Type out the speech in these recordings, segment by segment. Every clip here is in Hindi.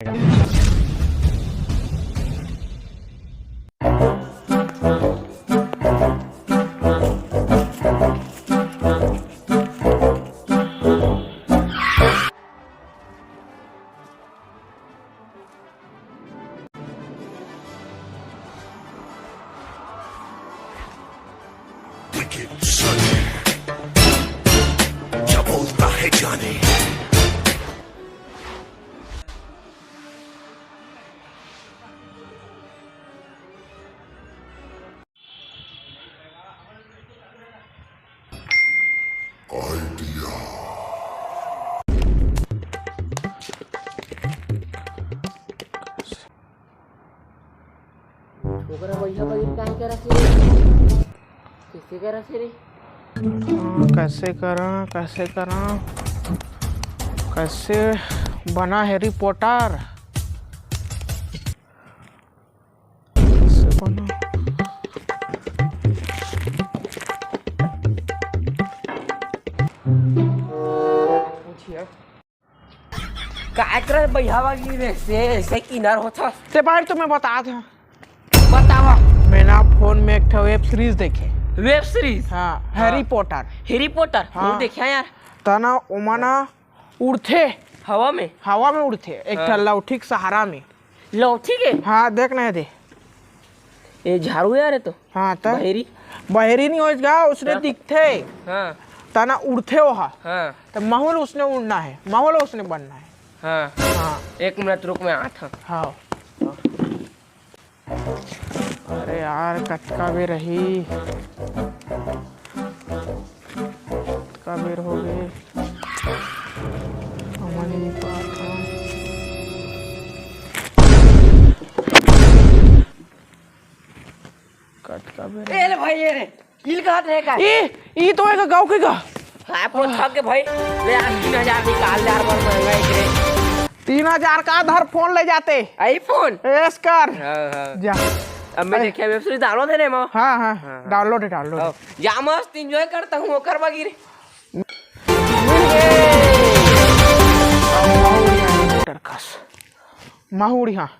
क्या बोलता है जाने। कैसे बना हैरी पॉटर। कैसे बना काय कर भैया वाली रे से किनार होता ते बाहर तो मैं बता था। बतावा मैंने फोन में एक वेब सीरीज देखे। वेब सीरीज हाँ हैरी पॉटर। हैरी पॉटर हाँ। वो देखा यार तना उमाना उड़ते हवा में उड़ते एक लौठी के सहारा में। लौठी के हाँ देखना है दे ये झाड़ू यार है तो हाँ तो बहेरी नहीं होगा उसने दिखते हाँ तना उड़ते हो हाँ तो माहौल उसने उड़ना है, माहौल उसने बनना है। हाँ हाँ एक मिनट रुक मैं आता हाँ अरे यार कटका भी रही कटका बेर हो गए हमारे नहीं पाता। कटका बेर ए ले भाई ये रे किल कहां थे का ई तो एक गांव के का हां फोन थक के भाई ले 3000 निकाल यार बहुत महंगा है 3000 का आधार फोन ले जाते आईफोन यस कर। हां जा अब मैं देखिए वेब सीरीज डाउनलोड है रे मां। हाँ हाँ डाउनलोड जा मस्त एंजॉय करता हूं कर बागी रे माहौड़ी हाँ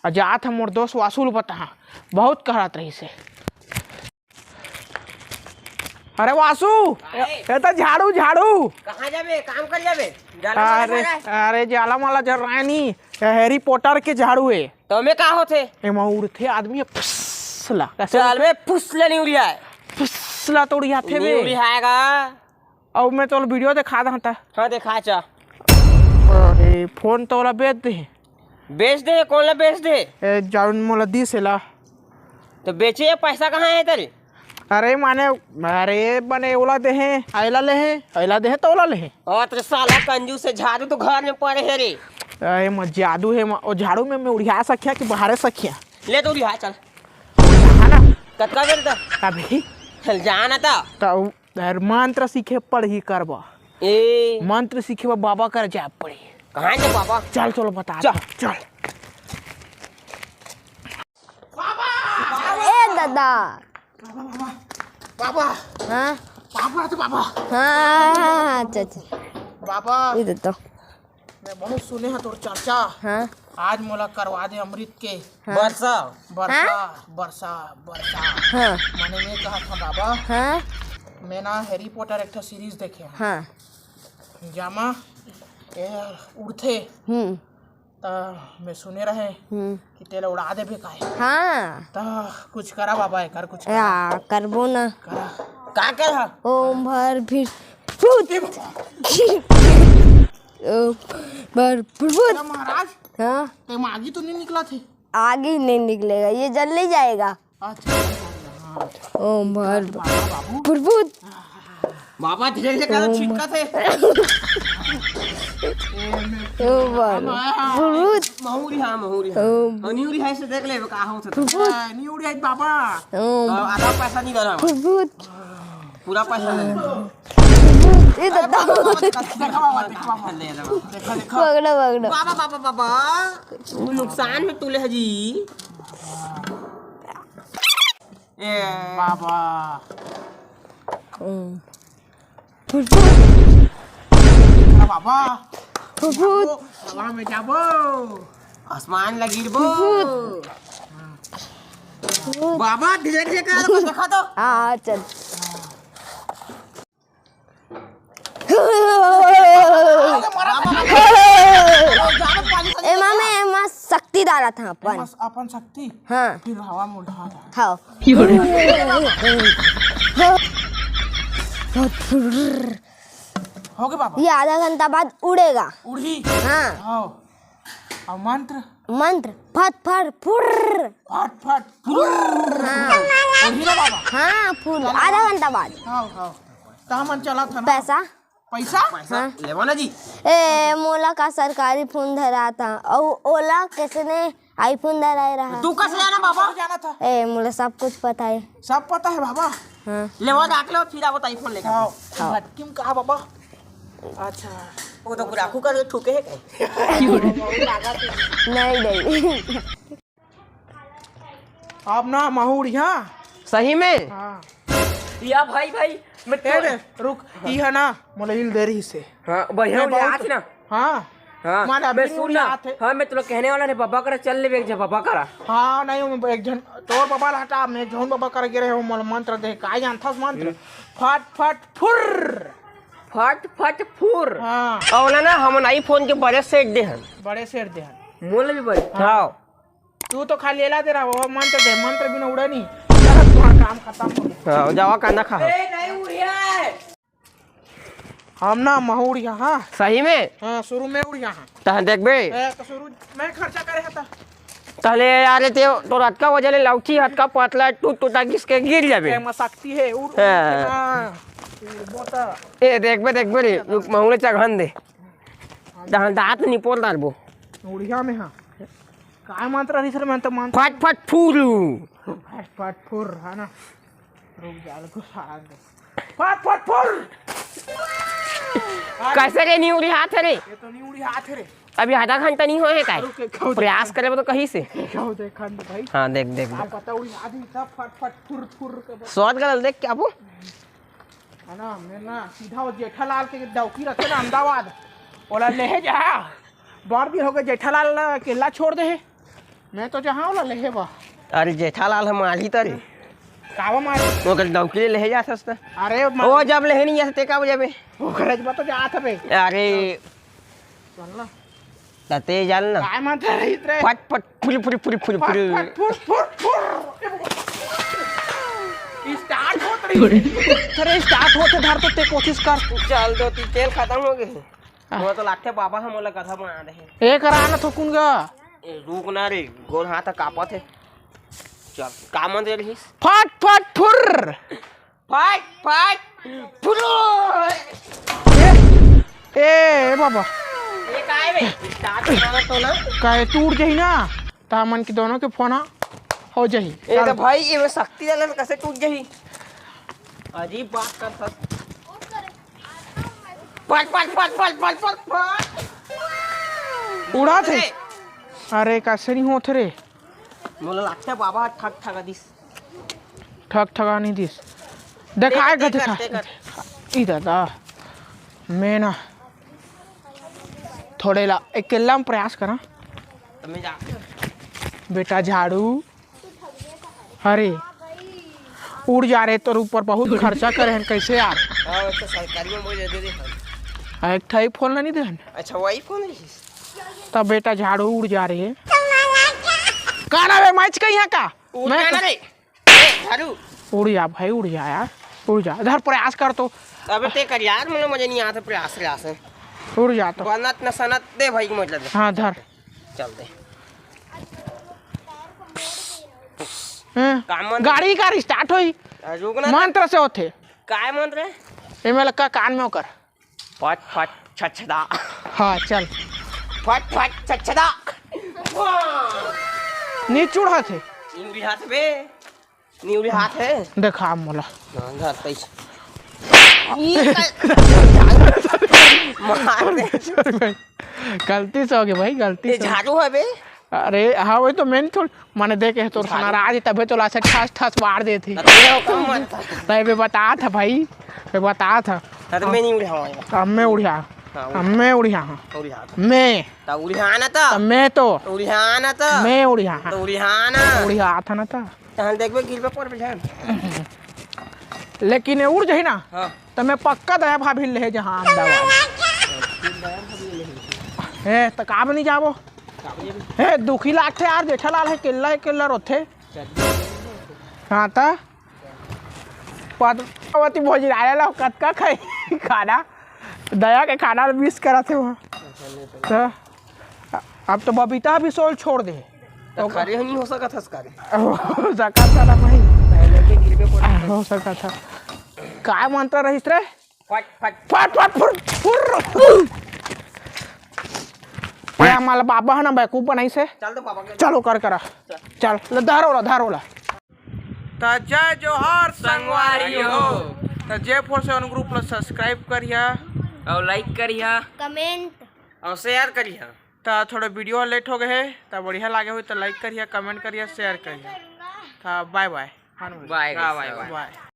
जात हम मोर दोस्त वासूल बता बहुत कहत रही से। अरे वासु ये तो झाड़ू कहां जाबे काम कर जाबे अरे जाला माला जर रानी हैरी पॉटर के झाड़ू है तो में का होथे ए माउर थे आदमी फुसला चल बे फुसला नहीं उड़िया फुसला तो उड़िया थे बे उड़ियाएगा। अब मैं तो वीडियो दिखा दता। हां देखा चा अरे फोन तो वाला बेच दे कौन ला बेच दे ए जाउन मोला दी सेला तो बेचे पैसा कहां है तेरे अरे माने अरे बने ओला दे हैं आइला ले हैं आइला दे हैं तो ओला ले हैं और तेरे साला कंजूस से झाड़ू तो घर में पड़े है रे अरे म जादू है और झाड़ू में मैं उड़िया सखिया कि बाहर सखिया ले तो रिहा चल है ना कतका बेर दा अभी चल जाना था तो मंत्र सीखे पढ़ी करबा ए मंत्र सीखे बाबा कर जा पड़ी कहां है पापा चल चलो बता चल ए दादा बाबा हाँ बाबा तो बाबा हाँ अच्छा बाबा इधर तो मैं बहुत सुने हैं तोर चर्चा। हाँ आज मोला करवा दे अमृत के वर्षा वर्षा हाँ मैंने मैं कहा था बाबा हाँ मैं ना हैरी पॉटर एक सीरीज देखे हाँ जामा ए उड़ते मैं सुने रहे कि तेला उड़ा दे बेका है हाँ तो कुछ करा बाबा है कर कुछ या करबो ना करा का कर ओम भर फिर फूट भर फुट महाराज हाँ ते मागी तो नहीं निकला थे आगे नहीं निकलेगा ये जल नहीं जाएगा। अच्छा ओम भर फुट बाबा धीरे से कर छिटका थे ओम भर फुट महूरी ओम अनिउरी है से देख ले का हो था नहीं उड़ी है बाबा ओम आधा पैसा नहीं करा फुट पूरा पैसा ले ये दादा देखा बाबा देखा पकड़ो पकड़ो बाबा बाबा नुकसान में तुले हजी ए बाबा फुट बाबा फुट हवा में जाबो आसमान लगी बो बाबा धीरे धीरे कर कुछ देखा तो हाँ चल ए मामे एमा शक्ति डाला था अपन बस अपन शक्ति हाँ फिर हवा में उठा खाओ हो गए बाबा ये आधा घंटा बाद उड़ेगा उड़ी हाँ आओ और मंत्र मंत्र फट फट फुर फट फट फुर हाँ उड़ी ना बाबा हाँ फुल आधा घंटा बाद आओ आओ कहाँ मन चला था ना पैसा पैसा हाँ लेवो ना जी ए मोला का सरकारी फोन धरा था और ओला कैसे ने आईफोन धराए रहा तू कैसे जाना बाबा जाना था ए मोला सब कुछ पता है सब पता है बाबा हाँ लेवो डाक लो फिर आवो आईफोन लेकर आओ भटकिम कहा बाबा अच्छा वो तो गुराखू कर ठुके है नहीं नहीं अब ना mahur यहाँ सही में हाँ या भाई भाई मैं ए रे रुक ई है ना मोला हिल दे रही से हाँ बढ़िया मैं आज ना हाँ हाँ माने मैं अभी सुन ना आते हाँ मैं तुला कहने वाला रे बाबा करा चल ले बेग जा बाबा करा हाँ नहीं मैं एक जन तोर बाबा ला हटा मैं जोन बाबा कर गिरे हो मोला मंत्र दे का जानता मंत्र फट फट फुर फट फट फुर हाँ और ना हम आईफोन के बड़े सेट दे हम बड़े शेर दे मोल भी बड़े हाँ तू तो खाली एला दे रहा वो मंत्र दे मंत्र बिना उड़े नहीं चल तुम्हारा काम खत्म हो गया हाँ जावा कांदा खा नहीं उड़िया हम ना mahur यहाँ सही में हाँ शुरू में उड़ यहाँ तह देख बे तो शुरू मैं खर्चा करे था तहले यार ते तो रात का वजह ले लौची हाथ का पतला टूट टूटा किसके गिर जाबे मैं शक्ति है उड़ हाँ। बोता ए देख बे रे रुक महूले चघन दे जहां दांत नहीं पोल डालबो उड़िया में हाँ काय मंत्र रही सर मैं तो मंत्र फट फट फूलू फट फट फुर है ना रुक जाल को सारा दे फट फट फुर कैसे रे नहीं उड़ी हाथ रे ये तो नहीं उड़ी हाथ रे अभी आधा घंटा नहीं होए काय रुक के खाओ प्रयास करे तो कहीं से खाओ दे खंड भाई हाँ देख देख आप पता उड़ी आधी सब फट फट फुर फुर के स्वाद गलत देख क्या वो है ना मैं ना सीधा वो जेठालाल के दौकी रखे ना अहमदाबाद बोला ले जा बार भी हो गए जेठालाल केला छोड़ दे मैं तो जहाँ वाला ले बा अरे जेठालाल हम आली तरे कावा मारे वो कल दौकी ले जा सस्ता अरे वो जब ले नहीं जाते का बजे बे वो गरज बा तो जात बे अरे चल ना तते जल ना काय मंत्र रही रे फट फट फुल फुल फुल फुल फट फुल फट फुर फुर फुर स्टार्ट होत रही अरे स्टार्ट होते धर तो ते कोशिश कर चल दो ती तेल खत्म हो गए वो तो लाठे बाबा हम वाला कथा बना रहे एक रान थकुन गा रुक ना रे गोल हाथ कापत है चल काम दे रही फट फट फुर फट फट फुल ए बाबा ये काय बे स्टार्ट करना तो ना काय टूट जाई ना ता मन के दोनों के फोन हो जाई ए तो भाई ये शक्ति डालन कैसे टूट गई अजीब बात कर सक फट फट फट फट फट फट फट उड़ा थे अरे कैसे नहीं होते रे मोला लगता बाबा ठग ठगा दिस ठग ठगा नहीं दिस दिखाए गए दिखा इधर दा मैं ना थोड़े ला अकेला में प्रयास करा मैं जा बेटा झाड़ू अरे उड़ जा रहे तो ऊपर बहुत खर्चा करे हैं कैसे यार हां तो सरकारी में मुझे दे दे एक ठाई फोन नहीं दे अच्छा वही फोन है तब बेटा झाड़ू उड़ जा रही है काना वे मैच का यहाँ का मैं रे झाड़ू उड़ जा भाई उड़ जा यार उड़ जा इधर प्रयास कर तो अबे ते कर यार मुझे नहीं आता प्रयास प्रयास है उड़ जा तो बनत न सनत दे भाई को मतलब हाँ धर चल दे हाँ, गाड़ी का स्टार्ट हुई रुक ना मंत्र से होते काय मंत्र है एमे लगा कान में होकर फट फट छछदा हाँ चल फट फट छछदा नीचुड़ थे निउरी हाथ बे निउरी हाथ है देखा मोला ना घर तैस मार दे गलती से हो गई भाई गलती ये से झाड़ू है बे अरे हाँ वही तो मैंने थोड़ी मैंने देखे तो नाराज तभी तो लाशा ठस ठस मार दे थी तो नहीं बे बता था भाई बे बता था मैं नहीं उड़ाऊंगा अब मैं उड़िया मैं उड़िया हाँ उड़िया मैं ता उड़िया ना ता मैं तो उड़िया ना ता मैं उड़िया हाँ तो उड़िया ना उड़िया था ना था तहन देखबे गिर पे पर बिछान लेकिन ये उड़ जाही ना हां तो मैं पक्का दया भाभी ले जहाँ अहमदाबाद हे तो काम नहीं जाबो हे दुखी लागते यार जेठालाल है केल्ला रोथे हाँ ता पद्मावती भोज आया कतका खाई खाना दया के खाना मिस करा थे वहाँ तो अब तो बबीता भी सोल छोड़ दे तो खरे नहीं हो सका था इसका हो सका था ना भाई पहले के गिर पे पर हो सका था काय मंत्र रहिस रे फट फट फट फट फुर फुर हमारा बाबा है ना बेवकूफ बनाई से चल तो पापा के चलो कर करा चल ले धारोला तो जय जोहार संगवारी हो तो जय फोर सेवन ग्रुप ला सब्सक्राइब करिया और लाइक करिया कमेंट और शेयर करिया तो थोड़ा वीडियो लेट हो गए तो बढ़िया लागे हुई तो लाइक करिए कमेंट करिए शेयर करिए तो बाय बाय बाय बाय